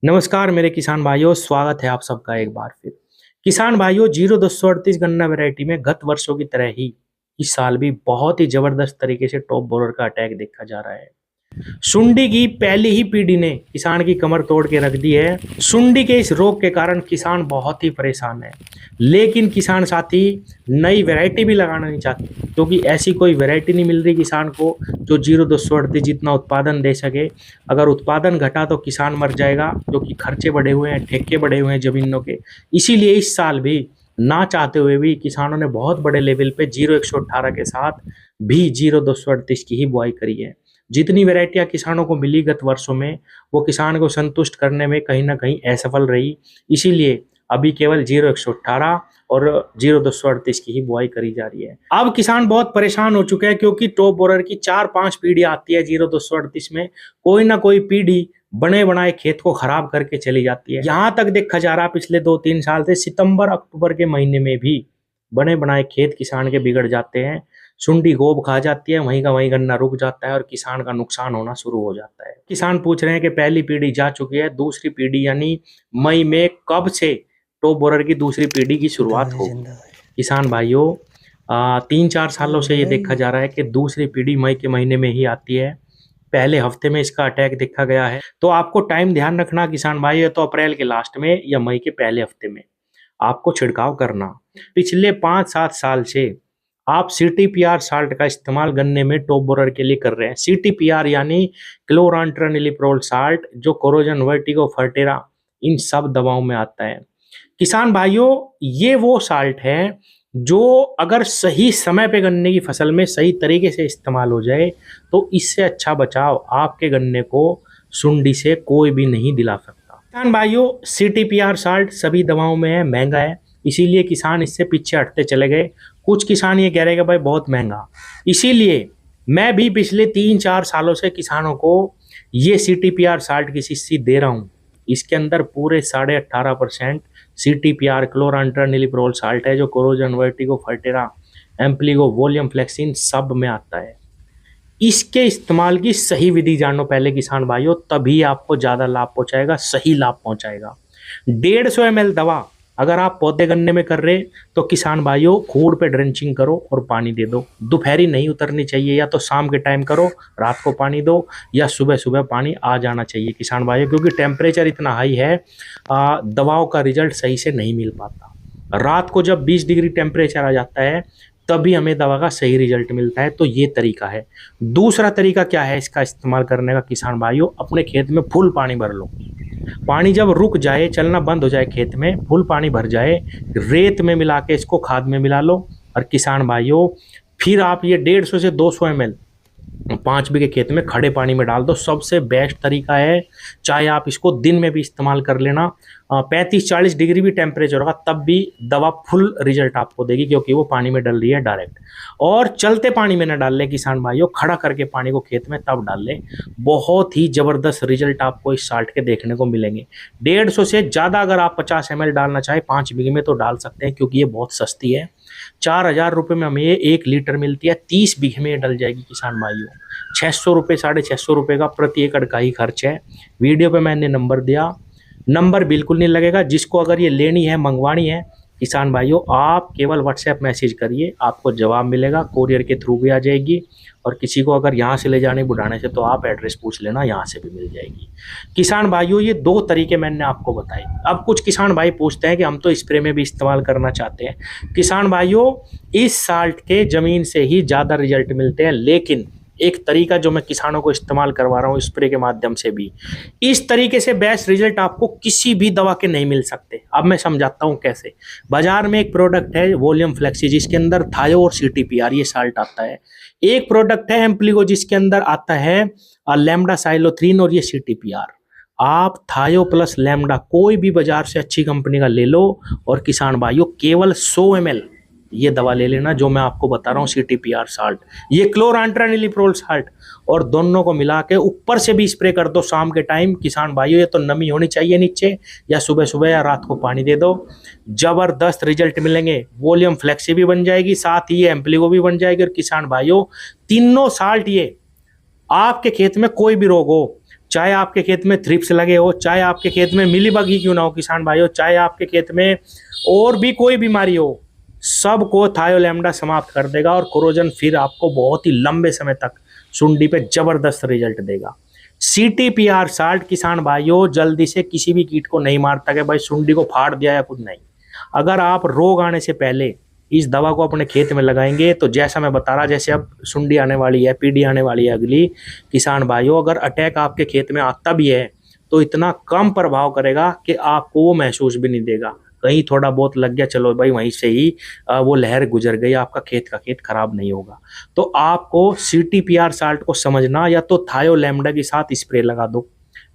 नमस्कार मेरे किसान भाइयों, स्वागत है आप सबका एक बार फिर। किसान भाइयों, 0238 गन्ना वैरायटी में गत वर्षों की तरह ही इस साल भी बहुत ही जबरदस्त तरीके से टॉप बोरर का अटैक देखा जा रहा है। सुंडी की पहली ही पीढ़ी ने किसान की कमर तोड़ के रख दी है। सुंडी के इस रोग के कारण किसान बहुत ही परेशान है, लेकिन किसान साथी नई वैरायटी भी लगाना नहीं चाहते क्योंकि ऐसी कोई वैरायटी नहीं मिल रही किसान को जो 0238 जितना उत्पादन दे सके। अगर उत्पादन घटा तो किसान मर जाएगा क्योंकि खर्चे बढ़े हुए हैं, ठेके बढ़े हुए हैं जमीनों के। इसीलिए इस साल भी ना चाहते हुए भी किसानों ने बहुत बड़े लेवल पे 0118 के साथ भी 0238 की ही बुआई करी है। जितनी वैरायटियां किसानों को मिली गत वर्षों में, वो किसान को संतुष्ट करने में कहीं ना कहीं असफल रही। इसीलिए अभी केवल 0118 और 0238 की ही बुआई करी जा रही है। अब किसान बहुत परेशान हो चुके हैं क्योंकि टॉप बोरर की 4-5 पीढ़ी आती है 0238 में। कोई ना कोई पीढ़ी बने बनाए खेत को खराब करके चली जाती है। यहाँ तक देखा जा रहा पिछले 2-3 साल से सितंबर अक्टूबर के महीने में भी बने बनाए खेत किसान के बिगड़ जाते हैं। सुंडी गोब खा जाती है, वहीं का वहीं गन्ना रुक जाता है और किसान का नुकसान होना शुरू हो जाता है। किसान पूछ रहे हैं कि पहली पीढ़ी जा चुकी है, दूसरी पीढ़ी यानी मई में कब से टॉप बोरर की दूसरी पीढ़ी की शुरुआत होगी। किसान भाइयों, 3-4 सालों से ये देखा जा रहा है कि दूसरी पीढ़ी मई के महीने में ही आती है। पहले हफ्ते में इसका अटैक देखा गया है। तो आपको टाइम ध्यान रखना किसान भाई, तो अप्रैल के लास्ट में या मई के पहले हफ्ते में आपको छिड़काव करना। पिछले 5-7 साल से आप CTPR साल्ट का इस्तेमाल गन्ने में टॉप बोरर के लिए कर रहे हैं। CTPR यानी क्लोरांट्रानिलिप्रोल साल्ट, जो कोरोजन, वर्टिगो, फर्टेरा इन सब दवाओं में आता है। किसान भाइयों, ये वो साल्ट है जो अगर सही समय पे गन्ने की फसल में सही तरीके से इस्तेमाल हो जाए तो इससे अच्छा बचाव आपके गन्ने को सुंडी से कोई भी नहीं दिला सकता। किसान भाइयों, CTPR साल्ट सभी दवाओं में है, महंगा है, इसीलिए किसान इससे पीछे हटते चले गए। कुछ किसान ये कह रहे हैं कि भाई बहुत महंगा, इसीलिए मैं भी पिछले 3-4 सालों से किसानों को ये CTPR साल्ट की शीशी दे रहा हूँ। इसके अंदर पूरे 18.5% CTPR क्लोरांट्रानिलिप्रोल साल्ट है, जो Coragen, Virtako, Ferterra, Ampligo, Voliam Flexi सब में आता है। इसके इस्तेमाल की सही विधि जानो पहले किसान भाइयों, तभी आपको ज्यादा लाभ पहुंचाएगा, सही लाभ पहुंचाएगा। 150 ml दवा अगर आप पौधे गन्ने में कर रहे तो किसान भाइयों खूड़ पे ड्रेंचिंग करो और पानी दे दो। दोपहरी नहीं उतरनी चाहिए, या तो शाम के टाइम करो, रात को पानी दो, या सुबह सुबह पानी आ जाना चाहिए किसान भाइयों, क्योंकि टेम्परेचर इतना हाई है दवाओं का रिजल्ट सही से नहीं मिल पाता। रात को जब 20 डिग्री टेम्परेचर आ जाता है तभी हमें दवा का सही रिजल्ट मिलता है। तो ये तरीका है। दूसरा तरीका क्या है इसका इस्तेमाल करने का किसान भाइयों, अपने खेत में फुल पानी भर लो। पानी जब रुक जाए, चलना बंद हो जाए, खेत में फुल पानी भर जाए, रेत में मिला के इसको खाद में मिला लो। और किसान भाइयों, फिर आप ये 150 से 200 ml 5 बीघे खेत में खड़े पानी में डाल दो। सबसे बेस्ट तरीका है, चाहे आप इसको दिन में भी इस्तेमाल कर लेना, 35-40 डिग्री भी टेम्परेचर होगा तब भी दवा फुल रिजल्ट आपको देगी, क्योंकि वो पानी में डल रही है डायरेक्ट। और चलते पानी में ना डाल लें किसान भाइयों, खड़ा करके पानी को खेत में तब डाल लें। बहुत ही जबरदस्त रिजल्ट आपको इस साल्ट के देखने को मिलेंगे। 150 से ज़्यादा अगर आप 50 ml डालना चाहे 5 बीघे में तो डाल सकते हैं, क्योंकि ये बहुत सस्ती है। 4000 रुपये में हमें ये 1 लीटर मिलती है। 30 बीघे में डल जाएगी किसान भाइयों। 600 रुपये, 650 रुपये का प्रति एकड़ का ही खर्च है। वीडियो पे मैंने नंबर दिया, नंबर बिल्कुल नहीं लगेगा। जिसको अगर ये लेनी है, मंगवानी है किसान भाइयों, आप केवल व्हाट्सएप मैसेज करिए, आपको जवाब मिलेगा। कोरियर के थ्रू भी आ जाएगी, और किसी को अगर यहाँ से ले जाने बुढ़ाने से तो आप एड्रेस पूछ लेना, यहाँ से भी मिल जाएगी। किसान भाइयों, ये 2 तरीके मैंने आपको बताए। अब कुछ किसान भाई पूछते हैं कि हम तो स्प्रे में भी इस्तेमाल करना चाहते हैं। किसान भाइयों, इस साल्ट के ज़मीन से ही ज़्यादा रिजल्ट मिलते हैं, लेकिन एक तरीका जो मैं किसानों को इस्तेमाल करवा रहा हूँ स्प्रे के माध्यम से भी, इस तरीके से बेस्ट रिजल्ट आपको किसी भी दवा के नहीं मिल सकते। अब मैं समझाता हूँ कैसे। बाजार में एक प्रोडक्ट है वॉल्यूम फ्लेक्सी, जिसके अंदर थायो और CTPR ये साल्ट आता है। एक प्रोडक्ट है एम्प्लीगो, जिसके अंदर आता है लैम्डा साइलोथ्रीन और ये CTPR। आप थायो प्लस लैम्डा कोई भी बाजार से अच्छी कंपनी का ले लो, और किसान भाइयों केवल 100 ml ये दवा ले लेना जो मैं आपको बता रहा हूँ, CTPR साल्ट, ये क्लोरांट्रानिलिप्रोल साल्ट, और दोनों को मिला के ऊपर से भी स्प्रे कर दो शाम के टाइम। किसान भाइयों, ये तो नमी होनी चाहिए नीचे, या सुबह सुबह या रात को पानी दे दो, जबरदस्त रिजल्ट मिलेंगे। वॉल्यूम फ्लेक्सी भी बन जाएगी, साथ ही ये एम्प्लीगो भी बन जाएगी। और किसान भाइयों, तीनों साल्ट ये आपके खेत में कोई भी रोग हो, चाहे आपके खेत में थ्रिप्स लगे हो, चाहे आपके खेत में मिलीबग क्यों ना हो किसान भाइयों, चाहे आपके खेत में और भी कोई बीमारी हो, सबको थायोलैम्डा समाप्त कर देगा और कोरोजन फिर आपको बहुत ही लंबे समय तक सुंडी पे जबरदस्त रिजल्ट देगा। CTPR साल्ट किसान भाइयों जल्दी से किसी भी कीट को नहीं मारता कि भाई सुंडी को फाड़ दिया या कुछ नहीं। अगर आप रोग आने से पहले इस दवा को अपने खेत में लगाएंगे तो जैसा मैं बता रहा, जैसे अब सुंडी आने वाली है, पीडी आने वाली है अगली, किसान भाइयों अगर अटैक आपके खेत में आता भी है तो इतना कम प्रभाव करेगा कि आपको वो महसूस भी नहीं देगा। कहीं थोड़ा बहुत लग गया, चलो भाई वहीं से ही वो लहर गुजर गई, आपका खेत का खेत खराब नहीं होगा। तो आपको CTPR साल्ट को समझना, या तो थायोलैम्डा के साथ स्प्रे लगा दो,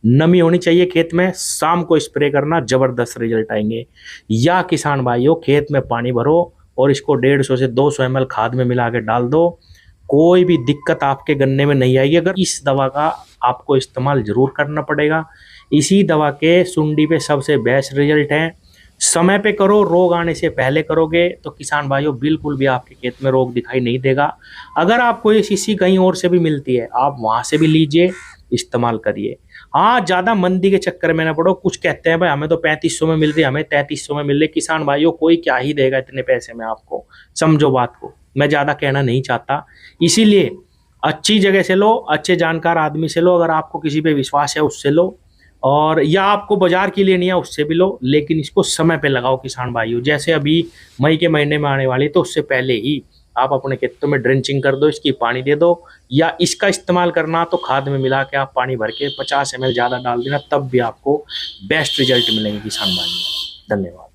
नमी होनी चाहिए खेत में, शाम को स्प्रे करना, जबरदस्त रिजल्ट आएंगे। या किसान भाइयों खेत में पानी भरो और इसको 150 से 200 ml खाद में मिला के डाल दो, कोई भी दिक्कत आपके गन्ने में नहीं आएगी। अगर इस दवा का आपको इस्तेमाल जरूर करना पड़ेगा। इसी दवा के सुंडी पे सबसे बेस्ट रिजल्ट है। समय पे करो, रोग आने से पहले करोगे तो किसान भाइयों बिल्कुल भी आपके खेत में रोग दिखाई नहीं देगा। अगर आपको ये शीशी कहीं और से भी मिलती है, आप वहां से भी लीजिए, इस्तेमाल करिए। हाँ, ज्यादा मंदी के चक्कर में ना पड़ो। कुछ कहते हैं भाई हमें तो 3500 में मिल रही है, हमें 3300 में मिल रही है। किसान भाइयों कोई क्या ही देगा इतने पैसे में आपको, समझो बात को। मैं ज्यादा कहना नहीं चाहता, इसीलिए अच्छी जगह से लो, अच्छे जानकार आदमी से लो। अगर आपको किसी पे विश्वास है उससे लो, और या आपको बाजार के लिए नहीं है उससे भी लो, लेकिन इसको समय पे लगाओ किसान भाइयों। जैसे अभी मई के महीने में आने वाली, तो उससे पहले ही आप अपने खेतों में ड्रेंचिंग कर दो, इसकी पानी दे दो, या इसका इस्तेमाल करना तो खाद में मिला के आप पानी भर के 50 ml ज़्यादा डाल देना, तब भी आपको बेस्ट रिजल्ट मिलेंगे किसान भाइयों। धन्यवाद।